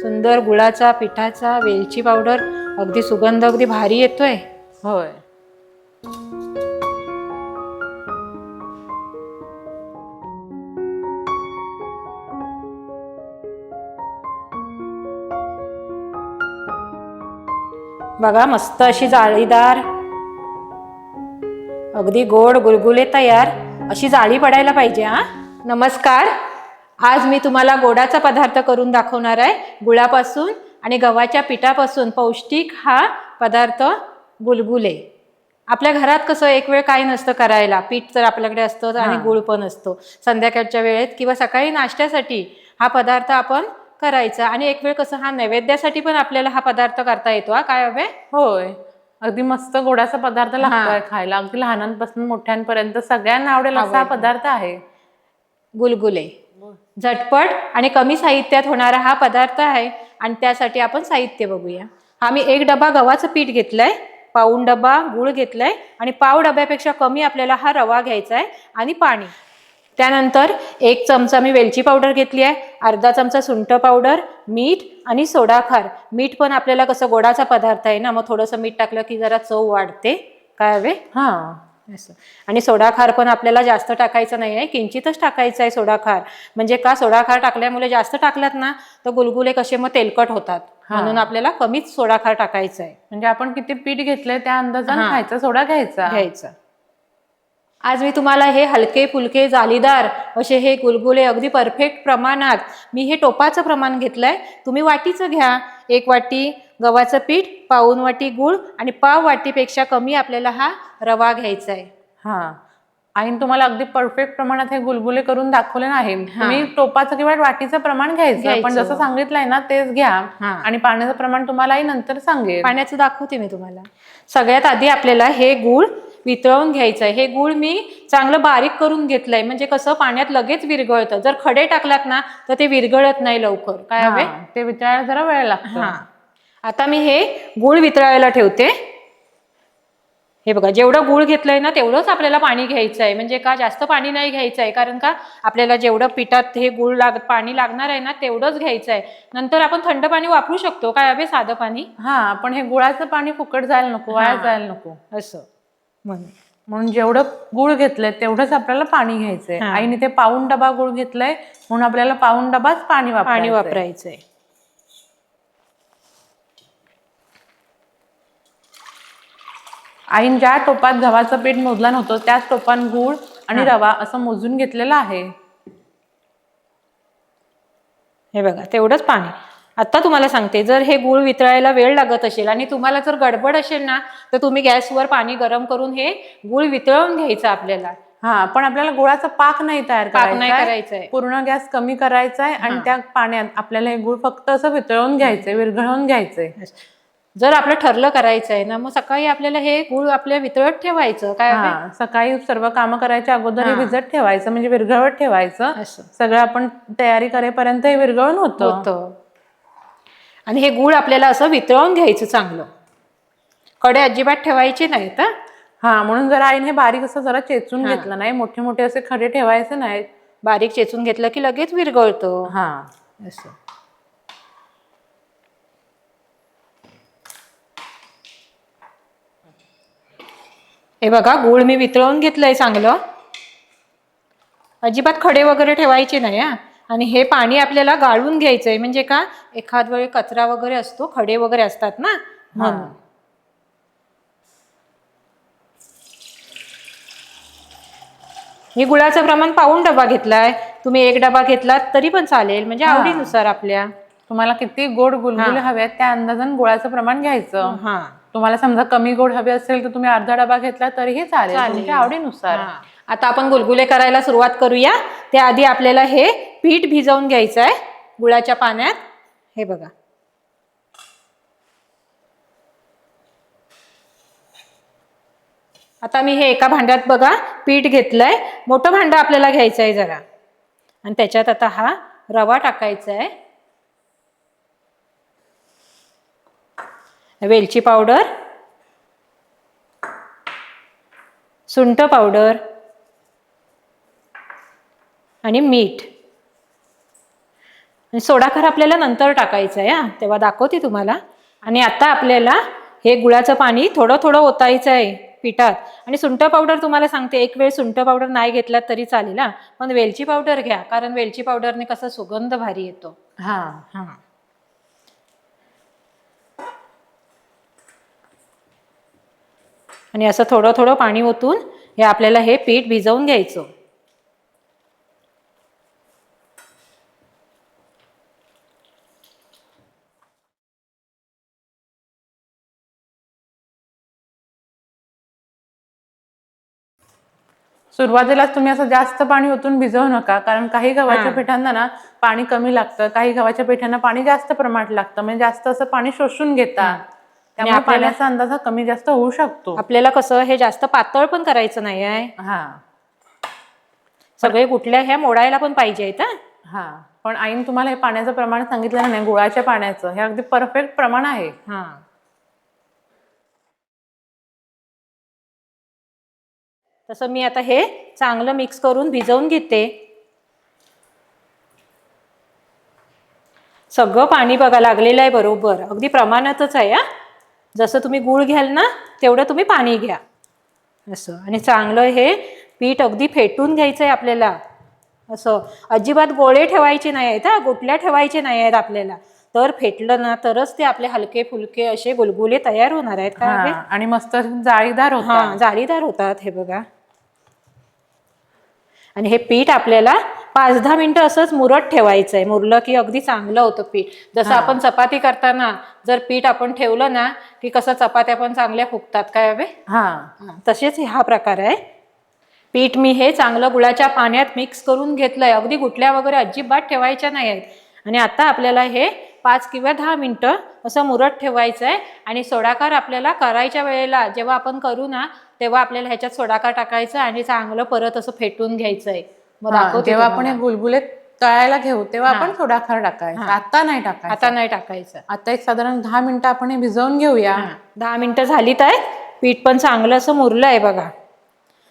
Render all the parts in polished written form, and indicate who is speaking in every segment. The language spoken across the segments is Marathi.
Speaker 1: सुंदर गुळाचा पिठाचा वेलची पावडर, अगदी सुगंध अगदी भारी येतोय.
Speaker 2: होय.
Speaker 1: बघा मस्त अशी जाळीदार अगदी गोड गुलगुले तयार. अशी जाळी पडायला पाहिजे. नमस्कार. आज मी तुम्हाला गोडाचा पदार्थ करून दाखवणार आहे. गुळापासून आणि गव्हाच्या पिठापासून पौष्टिक हा पदार्थ गुलगुले. आपल्या घरात कसं एक वेळ काही नसतं करायला, पीठ तर आपल्याकडे असतं आणि गुळ पण असतो. संध्याकाळच्या वेळेत किंवा सकाळी नाश्त्यासाठी हा पदार्थ आपण करायचा. आणि एक वेळ कसं हा नैवेद्यासाठी पण आपल्याला हा पदार्थ करता येतो. काय हवे?
Speaker 2: होय. अगदी मस्त गोडाचा पदार्थ लागतोय खायला. अगदी लहानांपासून मोठ्यांपर्यंत सगळ्यांना आवडेल असा हा पदार्थ आहे
Speaker 1: गुलगुले. झटपट आणि कमी साहित्यात होणारा हा पदार्थ आहे. आणि त्यासाठी आपण साहित्य बघूया. हा मी 1 डबा गव्हाचं पीठ घेतलंय, पाऊण डबा गूळ घेतलाय आणि पाव डब्यापेक्षा कमी आपल्याला हा रवा घ्यायचा आहे आणि पाणी. त्यानंतर 1 चमचा मी वेलची पावडर घेतली आहे, अर्धा चमचा सुंठ पावडर, मीठ आणि सोडा खार. मीठ पण आपल्याला कसं गोडाचा पदार्थ आहे ना, मग थोडंसं मीठ टाकलं की जरा चव वाढते. काय हवे? असं. आणि सोडा खार पण आपल्याला जास्त टाकायचं नाही आहे, किंचितच टाकायचं आहे सोडा खार. म्हणजे का, सोडा खार टाकल्यामुळे जास्त टाकलात ना तर गुलगुले कसे मग तेलकट होतात, म्हणून आपल्याला कमीच सोडा खार टाकायचा आहे.
Speaker 2: म्हणजे आपण किती पीठ घेतलंय त्या अंदाजाने खायचा सोडा घ्यायचा.
Speaker 1: आज मी तुम्हाला हे हलके फुलके जालीदार असे हे गुलगुले अगदी परफेक्ट प्रमाणात, मी हे टोपाचं प्रमाण घेतलंय, तुम्ही वाटीचं घ्या. 1 वाटी गव्हाचं पीठ, पाऊण वाटी गूळ आणि पाव वाटीपेक्षा कमी आपल्याला हा रवा घ्यायचा आहे.
Speaker 2: आईन तुम्हाला अगदी परफेक्ट प्रमाणात हे गुलगुले करून दाखवले नाही. तुम्ही टोपाचं किंवा वाटीचं प्रमाण घ्यायचं, पण जसं सांगितलंय ना तेच घ्या. आणि पाण्याचं प्रमाण तुम्हाला आई नंतर सांगेल.
Speaker 1: पाण्याचं दाखवते मी तुम्हाला. सगळ्यात आधी आपल्याला हे गूळ वितळवून घ्यायचं आहे. हे गूळ मी चांगलं बारीक करून घेतलंय, म्हणजे कसं पाण्यात लगेच विरघळतं. जर खडे टाकलात ना तर ते विरघळत नाही लवकर. काय हवे?
Speaker 2: ते वितळायला जरा वेळ लागतो.
Speaker 1: आता मी हे गूळ वितळायला ठेवते. हे बघा, जेवढं गूळ घेतलंय ना तेवढंच आपल्याला पाणी घ्यायचं आहे. म्हणजे का, जास्त पाणी नाही घ्यायचं आहे, कारण का आपल्याला जेवढं पिठात हे गूळ पाणी लागणार आहे ना तेवढंच घ्यायचं आहे. नंतर आपण थंड पाणी वापरू शकतो. काय हवे? साधं पाणी.
Speaker 2: पण हे गुळाचं पाणी फुकट जायला नको, वाया जायला नको
Speaker 1: असं.
Speaker 2: म्हणून जेवढं गूळ घेतलंय तेवढंच आपल्याला पाणी घ्यायचंय. आईने ते पाऊण डबा गूळ घेतलंय म्हणून आपल्याला पाऊण डबाच पाणी वापरायचंय. आईन ज्या टोपात गव्हाचं पीठ मोजलं नव्हतं त्याच टोपात गूळ आणि रवा असं मोजून घेतलेलं आहे.
Speaker 1: हे बघा, तेवढंच पाणी. आता तुम्हाला सांगते, जर हे गूळ वितळायला वेळ लागत असेल आणि तुम्हाला जर गडबड असेल ना तर तुम्ही गॅसवर पाणी गरम करून हे गूळ वितळवून घ्यायचं आपल्याला.
Speaker 2: पण आपल्याला गुळाचा पाक नाही तयार
Speaker 1: करायचा आहे.
Speaker 2: पूर्ण गॅस कमी करायचा आहे आणि त्या पाण्यात आपल्याला हे गूळ फक्त असं वितळवून घ्यायचंय, विरघळवून घ्यायचंय.
Speaker 1: जर आपलं ठरलं करायचं आहे ना, मग सकाळी आपल्याला हे गूळ आपल्या वितळत ठेवायचं. काय
Speaker 2: सकाळी सर्व कामं करायच्या अगोदर हे भिजत ठेवायचं, म्हणजे विरघळवत ठेवायचं. सगळं आपण तयारी करेपर्यंत हे विरघळून होतं.
Speaker 1: आणि हे गूळ आपल्याला असं वितळवून घ्यायचं चांगलं. कडे अजिबात ठेवायचे नाहीत.
Speaker 2: म्हणून जरा आईने हे बारीक असं जरा चेचून घेतलं नाही, मोठे मोठे असे खडे ठेवायचे नाहीत.
Speaker 1: बारीक चेचून घेतलं की लगेच विरघळतो. असं. हे बघा, गूळ मी वितळवून घेतलंय चांगलं. अजिबात खडे वगैरे ठेवायचे नाही. आणि हे पाणी आपल्याला गाळून घ्यायचंय, म्हणजे का, एखाद वेळी कचरा वगैरे असतो, खडे वगैरे असतात ना, म्हणून. मी गुळाचं प्रमाण पाऊण डबा घेतलाय. तुम्ही 1 डबा घेतलात तरी पण चालेल, म्हणजे आवडीनुसार आपल्या.
Speaker 2: तुम्हाला किती गोड गुलगुले हवे त्या अंदाजाने गुळाचं प्रमाण घ्यायचं. तुम्हाला समजा कमी गोड हवे असेल तर तुम्ही अर्धा डबा घेतला तरीही चालेल, तुमच्या आवडीनुसार.
Speaker 1: आता आपण गुलगुले करायला सुरुवात करूया. त्याआधी आपल्याला हे पीठ भिजवून घ्यायचं आहे गुळाच्या पाण्यात. हे बघा, आता मी हे एका भांड्यात बघा पीठ घेतलंय. मोठं भांडं आपल्याला घ्यायचं आहे जरा, आणि त्याच्यात आता हा रवा टाकायचा आहे, वेलची पावडर, सुंठ पावडर आणि मीठ. आणि सोडाखार आपल्याला नंतर टाकायचं आहे हा, तेव्हा दाखवते तुम्हाला. आणि आता आपल्याला हे गुळाचं पाणी थोडं थोडं ओतायचं आहे पिठात. आणि सुंठ पावडर तुम्हाला सांगते, एक वेळ सुंठ पावडर नाही घेतलात तरी चालेल हा, पण वेलची पावडर घ्या, कारण वेलची पावडरने कसा सुगंध भारी येतो.
Speaker 2: हा
Speaker 1: हा. आणि असं थोडं थोडं पाणी ओतून हे आपल्याला हे पीठ भिजवून घ्यायचं.
Speaker 2: सुरुवातीलाच तुम्ही असं जास्त पाणी ओतून भिजवू नका, कारण काही गव्हाच्या पिठांना ना पाणी कमी लागतं, काही गव्हाच्या पिठांना पाणी जास्त प्रमाणात लागतं, म्हणजे जास्त असं पाणी शोषून घेतात. त्यामुळे पाण्याचा अंदाज कमी जास्त होऊ शकतो.
Speaker 1: आपल्याला कसं हे जास्त पातळ पण करायचं नाही आहे.
Speaker 2: हा,
Speaker 1: सगळे गुठल्या ह्या मोडायला पण पाहिजेत.
Speaker 2: हा, पण आईने तुम्हाला हे पाण्याचं प्रमाण सांगितलं नाही, गुळाच्या पाण्याचं, हे अगदी परफेक्ट प्रमाण आहे.
Speaker 1: हा. तसं मी आता हे चांगलं मिक्स करून भिजवून घेते. सगळं पाणी बघा लागलेलं आहे बरोबर, अगदी प्रमाणातच आहे हा. जसं तुम्ही गूळ घ्याल ना तेवढं तुम्ही पाणी घ्या असं. आणि चांगलं हे पीठ अगदी फेटून घ्यायचं आहे आपल्याला. असं अजिबात गोळे ठेवायचे नाही आहेत हा, गुठल्या ठेवायचे नाही आहेत आपल्याला. तर फेटलं ना तरच ते आपले हलके फुलके असे गुलगुले तयार होणार आहेत का.
Speaker 2: आणि मस्त जाळीदार होतात.
Speaker 1: हा, जाळीदार होतात हे बघा. आणि हे पीठ आपल्याला 5-10 मिनिटं असंच मुरत ठेवायचं आहे. मुरलं की अगदी चांगलं होतं पीठ. जसं आपण चपाती करताना जर पीठ आपण ठेवलं ना की कसं चपात्या पण चांगल्या फुगतात काय हवे. तसेच हा प्रकार आहे. पीठ मी हे चांगलं गुळाच्या पाण्यात मिक्स करून घेतलंय. अगदी गुठल्या वगैरे अजिबात ठेवायच्या नाही आहेत. आणि आता आपल्याला हे 5 किंवा 10 मिनिटं असं मुरत ठेवायचं आहे. आणि सोडाकार आपल्याला करायच्या वेळेला जेव्हा आपण करू ना तेव्हा आपल्याला ह्याच्यात सोडाकार टाकायचं आणि चांगलं परत असं फेटून घ्यायचं आहे.
Speaker 2: जेव्हा आपण हे गुलगुले तळायला घेऊ तेव्हा आपण सोडाखार टाकायचं, आता नाही टाकायचं.
Speaker 1: आता नाही टाकायचं.
Speaker 2: आता एक साधारण 10 मिनिटं आपण हे भिजवून घेऊया.
Speaker 1: 10 मिनिटं झालीत आहे. पीठ पण चांगलं असं मुरलं आहे बघा.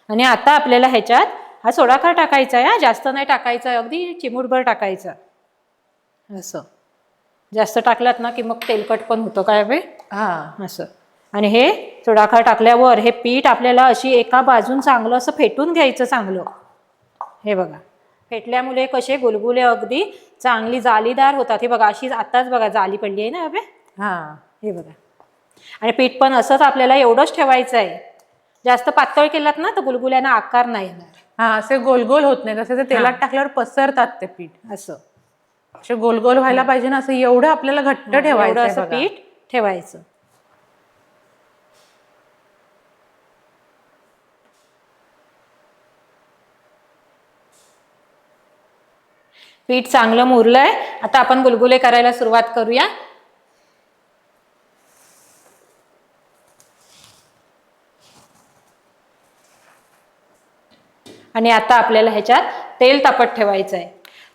Speaker 1: आणि आता आपल्याला ह्याच्यात हा सोडाखार टाकायचा आहे. जास्त नाही टाकायचा आहे, अगदी चिमूटभर टाकायचं असं. जास्त टाकलात ना की मग तेलकट पण होतं काय बे. असं. आणि हे सोडाखार टाकल्यावर हे पीठ आपल्याला अशी एका बाजून चांगलं असं फेटून घ्यायचं चांगलं. हे बघा, फेटल्यामुळे कसे गुलगुले अगदी चांगली जालीदार होतात. हे बघा, अशी आताच बघा जाली पडली आहे ना अबे. हे बघा. आणि पीठ पण असंच आपल्याला एवढंच ठेवायचं आहे. जास्त पातळ केलात ना तर गुलगुल्यांना आकार नाही येणार.
Speaker 2: असे गोल गोल होत नाही, तसे ते तेलात टाकल्यावर पसरतात ते पीठ.
Speaker 1: असं
Speaker 2: असे गोल गोल व्हायला पाहिजे ना, असं एवढं आपल्याला घट्ट ठेवायचं,
Speaker 1: असं पीठ ठेवायचं. पीठ चांगलं मुरलंय. आता आपण गुलगुले करायला सुरुवात करूया. आणि आता आपल्याला ह्याच्यात तेल तापत ठेवायचं आहे.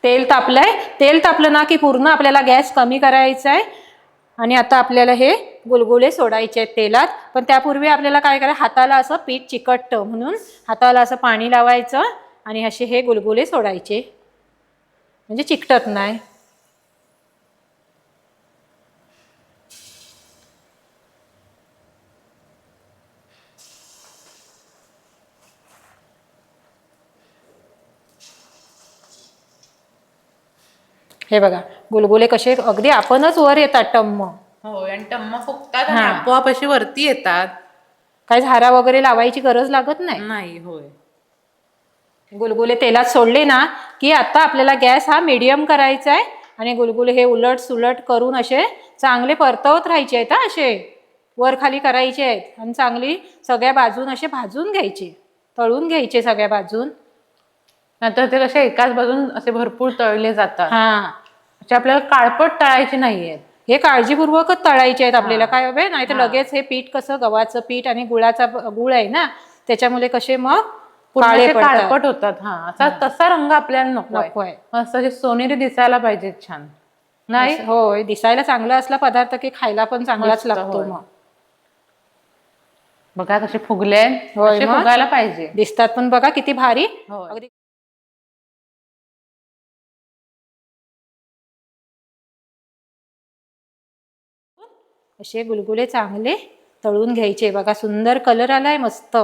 Speaker 1: तेल तापलंय. तेल तापलं ना की पूर्ण आपल्याला गॅस कमी करायचा आहे. आणि आता आपल्याला हे गुलगुले सोडायचे आहेत तेलात. पण त्यापूर्वी आपल्याला काय करायचं, हाताला असं पीठ चिकटतं म्हणून हाताला असं पाणी लावायचं आणि असे हे गुलगुले सोडायचे, म्हणजे चिकटत नाही. हे बघा, गुलगुले कसे अगदी आपणच वर येतात टम्म.
Speaker 2: होय, आणि टम्म फुगतात आणि आपोआप अशी वरती येतात.
Speaker 1: काही झारा वगैरे लावायची गरज लागत
Speaker 2: नाही. होय,
Speaker 1: गुलगुले तेलात सोडले ना की आता आपल्याला गॅस हा मीडियम करायचा आहे. आणि गुलगुले हे उलट सुलट करून असे चांगले परतवत राहायचे आहेत. असे वर खाली करायचे आहेत आणि चांगली सगळ्या बाजून असे भाजून घ्यायचे, तळून घ्यायचे सगळ्या बाजून.
Speaker 2: नंतर ते कसे एकाच बाजून असे भरपूर तळले जातात. आपल्याला काळपट तळायचे नाहीयेत,
Speaker 1: हे काळजीपूर्वकच तळायचे आहेत आपल्याला. काय हवे नाही तर लगेच हे पीठ कसं गव्हाचं पीठ आणि गुळाचा गुळ आहे ना त्याच्यामुळे कसे मग
Speaker 2: काळपट होतात. असा तसा रंग आपल्याला नको आहे. मस्त सोनेरी दिसायला पाहिजे, छान. नाही
Speaker 1: होय, दिसायला चांगला असला पदार्थ की खायला पण चांगलाच लागतो. मग
Speaker 2: बघा कसे फुगले, फुगायला पाहिजे.
Speaker 1: दिसतात पण बघा किती भारी. अगदी असे गुलगुले चांगले तळून घ्यायचे. बघा सुंदर कलर आलाय मस्त.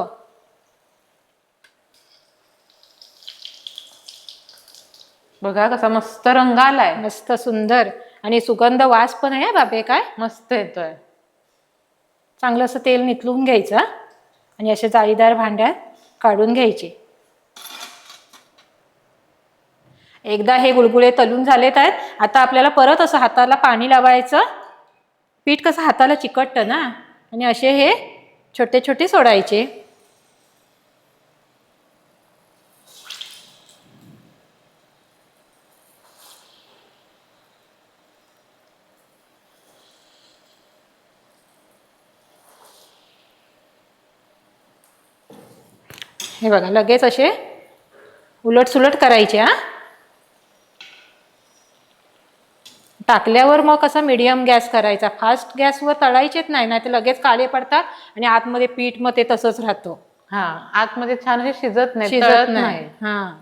Speaker 2: बघा कसा मस्त रंग आलाय,
Speaker 1: मस्त सुंदर आणि सुगंध वास पण आहे बाबे. काय
Speaker 2: मस्त येतोय.
Speaker 1: चांगलं असं तेल निथळून घ्यायचं आणि असे जाळीदार भांड्यात काढून घ्यायचे. एकदा हे गुलगुले तळून झालेत आहेत. आता आपल्याला परत असं हाताला पाणी लावायचं. पीठ कसं हाताला चिकटतं ना, आणि असे हे छोटे छोटे सोडायचे. हे बघा लगेच असे उलट सुलट करायचे. टाकल्यावर मग कसा मीडियम गॅस करायचा, फास्ट गॅसवर तळायचेच नाही, नाही तर लगेच काळे पडतात आणि आतमध्ये पीठ मग ते तसंच राहतं.
Speaker 2: हा, आतमध्ये छान असे शिजत नाही,
Speaker 1: शिजत
Speaker 2: तळत
Speaker 1: नाही.
Speaker 2: नाही.
Speaker 1: हा,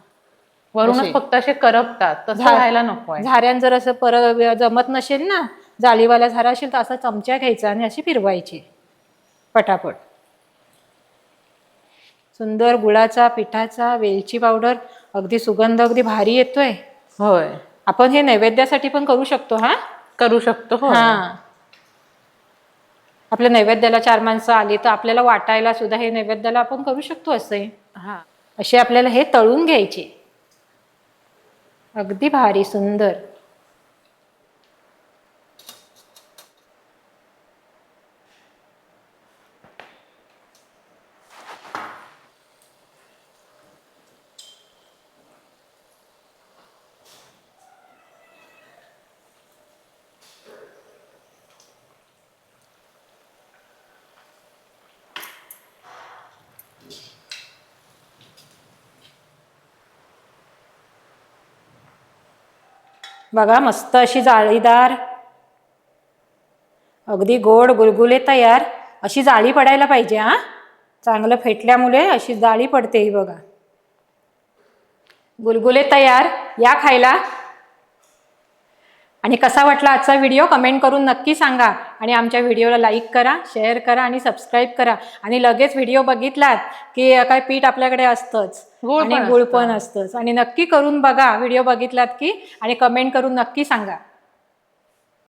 Speaker 2: वरूनच फक्त असे करपतात. तसं व्हायला नकोय.
Speaker 1: झाऱ्यान जर असं परत जमत नसेल ना, जाळीवाला झारा असेल तर असा चमचा घ्यायचा आणि अशी फिरवायची पटापट. सुंदर गुळाचा, पिठाचा, वेलची पावडर, अगदी सुगंध अगदी भारी येतोय.
Speaker 2: होय,
Speaker 1: आपण हे नैवेद्यासाठी पण करू शकतो. हा,
Speaker 2: करू शकतो.
Speaker 1: हा, आपल्या नैवेद्याला 4 माणसं आली तर आपल्याला वाटायला सुद्धा हे नैवेद्याला आपण करू शकतो. असे
Speaker 2: हा,
Speaker 1: असे आपल्याला हे तळून घ्यायचे. अगदी भारी सुंदर. बघा मस्त अशी जाळीदार अगदी गोड गुलगुले तयार. अशी जाळी पडायला पाहिजे. हा, चांगलं फेटल्यामुळे अशी जाळी पडते. ही बघा गुलगुले तयार. या खायला. आणि कसा वाटला आजचा व्हिडिओ कमेंट करून नक्की सांगा. आणि आमच्या व्हिडिओला लाईक करा, शेअर करा आणि सबस्क्राईब करा. आणि लगेच व्हिडिओ बघितलात की काय पीठ आपल्याकडे असतंच आणि गुळ पण असतंच. आणि नक्की करून बघा व्हिडिओ बघितलात की, आणि कमेंट करून नक्की सांगा.